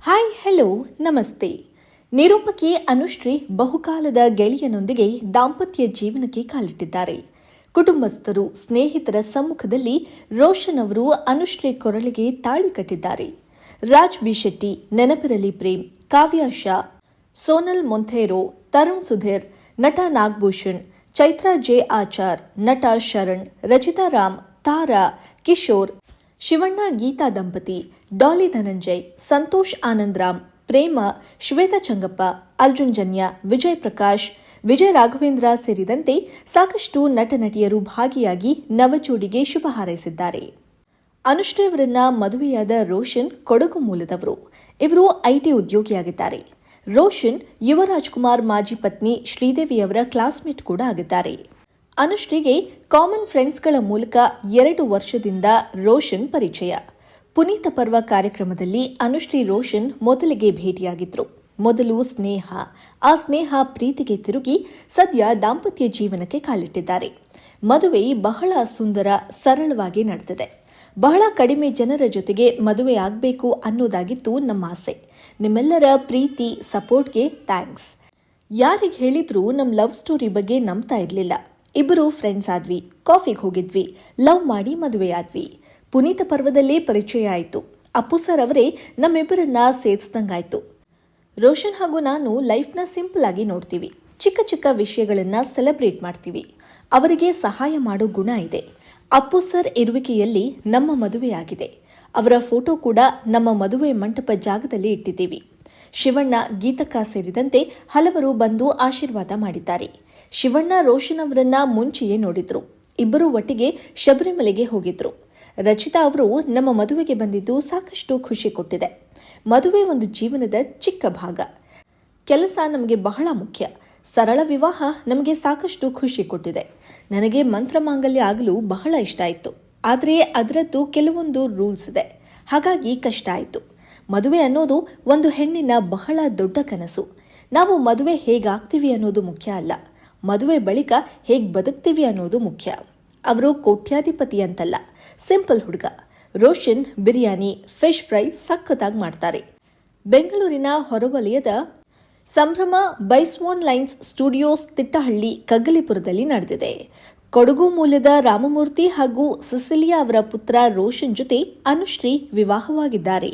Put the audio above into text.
Hi hello ನಮಸ್ತೆ. ನಿರೂಪಕಿ ಅನುಶ್ರೀ ಬಹುಕಾಲದ ಗೆಳೆಯನೊಂದಿಗೆ ದಾಂಪತ್ಯ ಜೀವನಕ್ಕೆ ಕಾಲಿಟ್ಟಿದ್ದಾರೆ. ಕುಟುಂಬಸ್ಥರು, ಸ್ನೇಹಿತರ ಸಮ್ಮುಖದಲ್ಲಿ ರೋಷನ್ ಅವರು ಅನುಶ್ರೀ ಕೊರಳಿಗೆ ತಾಳಿ ಕಟ್ಟಿದ್ದಾರೆ. ರಾಜ್ ಬಿ ಶೆಟ್ಟಿ, ನೆನಪಿರಲಿ ಪ್ರೇಮ್, ಕಾವ್ಯ ಶಾ, ಸೋನಲ್ ಮೊಂಥೇರೊ, ತರುಣ್ ಸುಧೀರ್, ನಟ ನಾಗಭೂಷಣ್, ಚೈತ್ರಾ ಜೆ ಆಚಾರ್, ನಟ ಶರಣ್, ರಚಿತಾ ರಾಮ್, ತಾರಾ, ಕಿಶೋರ್, ಶಿವಣ್ಣ ಗೀತಾ ದಂಪತಿ, ಡಾಲಿ ಧನಂಜಯ್, ಸಂತೋಷ್ ಆನಂದರಾಮ್, ಪ್ರೇಮ, ಶ್ವೇತಾ ಚಂಗಪ್ಪ, ಅರ್ಜುನ್ ಜನ್ಯ, ವಿಜಯ್ ಪ್ರಕಾಶ್, ವಿಜಯ್ ರಾಘವೇಂದ್ರ ಸೇರಿದಂತೆ ಸಾಕಷ್ಟು ನಟ ನಟಿಯರು ಭಾಗಿಯಾಗಿ ನವಜೋಡಿಗೆ ಶುಭ ಹಾರೈಸಿದ್ದಾರೆ. ಅನುಶ್ರೀ ಅವರನ್ನ ಮದುವೆಯಾದ ರೋಷನ್ ಕೊಡಗು ಮೂಲದವರು. ಇವರು ಐಟಿ ಉದ್ಯೋಗಿಯಾಗಿದ್ದಾರೆ. ರೋಷನ್ ಯುವರಾಜ್ ಕುಮಾರ್ ಮಾಜಿ ಪತ್ನಿ ಶ್ರೀದೇವಿಯವರ ಕ್ಲಾಸ್ಮೇಟ್ ಕೂಡ ಆಗಿದ್ದಾರೆ. ಅನುಶ್ರೀಗೆ ಕಾಮನ್ ಫ್ರೆಂಡ್ಸ್ಗಳ ಮೂಲಕ 2 ವರ್ಷದಿಂದ ರೋಷನ್ ಪರಿಚಯ. ಪುನೀತ ಪರ್ವ ಕಾರ್ಯಕ್ರಮದಲ್ಲಿ ಅನುಶ್ರೀ ರೋಷನ್ ಮೊದಲಿಗೆ ಭೇಟಿಯಾಗಿದ್ರು. ಮೊದಲು ಸ್ನೇಹ, ಆ ಸ್ನೇಹ ಪ್ರೀತಿಗೆ ತಿರುಗಿ ಸದ್ಯ ದಾಂಪತ್ಯ ಜೀವನಕ್ಕೆ ಕಾಲಿಟ್ಟಿದ್ದಾರೆ. ಮದುವೆ ಬಹಳ ಸುಂದರ, ಸರಳವಾಗಿ ನಡೆದಿದೆ. ಬಹಳ ಕಡಿಮೆ ಜನರ ಜೊತೆಗೆ ಮದುವೆ ಆಗಬೇಕು ಅನ್ನೋದಾಗಿತ್ತು ನಮ್ಮ ಆಸೆ. ನಿಮ್ಮೆಲ್ಲರ ಪ್ರೀತಿ, ಸಪೋರ್ಟ್ಗೆ ಥ್ಯಾಂಕ್ಸ್. ಯಾರಿಗೆ ಹೇಳಿದ್ರೂ ನಮ್ಮ ಲವ್ ಸ್ಟೋರಿ ಬಗ್ಗೆ ನಂಬ್ತಾ ಇರಲಿಲ್ಲ. ಇಬ್ಬರು ಫ್ರೆಂಡ್ಸ್ ಆದ್ವಿ, ಕಾಫಿಗೆ ಹೋಗಿದ್ವಿ, ಲವ್ ಮಾಡಿ ಮದುವೆಯಾದ್ವಿ. ಪುನೀತ ಪರ್ವದಲ್ಲೇ ಪರಿಚಯ ಆಯಿತು. ಅಪ್ಪು ಸರ್ ಅವರೇ ನಮ್ಮಿಬ್ಬರನ್ನ ಸೇರಿಸ್ದಂಗಾಯ್ತು. ರೋಷನ್ ಹಾಗೂ ನಾನು ಲೈಫ್ನ ಸಿಂಪಲ್ ಆಗಿ ನೋಡ್ತೀವಿ. ಚಿಕ್ಕ ಚಿಕ್ಕ ವಿಷಯಗಳನ್ನ ಸೆಲೆಬ್ರೇಟ್ ಮಾಡ್ತೀವಿ. ಅವರಿಗೆ ಸಹಾಯ ಮಾಡೋ ಗುಣ ಇದೆ. ಅಪ್ಪು ಸರ್ ಇರುವಿಕೆಯಲ್ಲಿ ನಮ್ಮ ಮದುವೆಯಾಗಿದೆ. ಅವರ ಫೋಟೋ ಕೂಡ ನಮ್ಮ ಮದುವೆ ಮಂಟಪ ಜಾಗದಲ್ಲಿ ಇಟ್ಟಿದ್ದೀವಿ. ಶಿವಣ್ಣ, ಗೀತಕ್ಕ ಸೇರಿದಂತೆ ಹಲವರು ಬಂದು ಆಶೀರ್ವಾದ ಮಾಡಿದ್ದಾರೆ. ಶಿವಣ್ಣ ರೋಷನ್ ಅವರನ್ನ ಮುಂಚೆಯೇ ನೋಡಿದ್ರು. ಇಬ್ಬರು ಒಟ್ಟಿಗೆ ಶಬರಿಮಲೆಗೆ ಹೋಗಿದ್ರು. ರಚಿತಾ ಅವರು ನಮ್ಮ ಮದುವೆಗೆ ಬಂದಿದ್ದು ಸಾಕಷ್ಟು ಖುಷಿ ಕೊಟ್ಟಿದೆ. ಮದುವೆ ಒಂದು ಜೀವನದ ಚಿಕ್ಕ ಭಾಗ. ಕೆಲಸ ನಮಗೆ ಬಹಳ ಮುಖ್ಯ. ಸರಳ ವಿವಾಹ ನಮಗೆ ಸಾಕಷ್ಟು ಖುಷಿ ಕೊಟ್ಟಿದೆ. ನನಗೆ ಮಂತ್ರ ಮಾಂಗಲ್ಯ ಆಗಲು ಬಹಳ ಇಷ್ಟ ಆಯಿತು. ಆದರೆ ಅದರದ್ದು ಕೆಲವೊಂದು ರೂಲ್ಸ್ ಇದೆ. ಹಾಗಾಗಿ ಕಷ್ಟ ಆಯಿತು. ಮದುವೆ ಅನ್ನೋದು ಒಂದು ಹೆಣ್ಣಿನ ಬಹಳ ದೊಡ್ಡ ಕನಸು. ನಾವು ಮದುವೆ ಹೇಗಾಗ್ತೀವಿ ಅನ್ನೋದು ಮುಖ್ಯ ಅಲ್ಲ, ಮದುವೆ ಬಳಿಕ ಹೇಗೆ ಬದುಕ್ತೀವಿ ಅನ್ನೋದು ಮುಖ್ಯ. ಅವರು ಕೋಟ್ಯಾಧಿಪತಿ ಅಂತಲ್ಲ, ಸಿಂಪಲ್ ಹುಡುಗ. ರೋಷನ್ ಬಿರಿಯಾನಿ, ಫಿಶ್ ಫ್ರೈ ಸಖತ್ತಾಗಿ ಮಾಡ್ತಾರೆ. ಬೆಂಗಳೂರಿನ ಹೊರವಲಯದ ಸಂಭ್ರಮ ಬೈಸ್ವಾನ್ ಲೈನ್ಸ್ ಸ್ಟುಡಿಯೋಸ್ ತಿಟ್ಟಹಳ್ಳಿ, ಕಗ್ಗಲಿಪುರದಲ್ಲಿ ನಡೆದಿದೆ. ಕೊಡಗು ಮೂಲದ ರಾಮಮೂರ್ತಿ ಹಾಗೂ ಸಿಸಿಲಿಯಾ ಅವರ ಪುತ್ರ ರೋಷನ್ ಜೊತೆ ಅನುಶ್ರೀ ವಿವಾಹವಾಗಿದ್ದಾರೆ.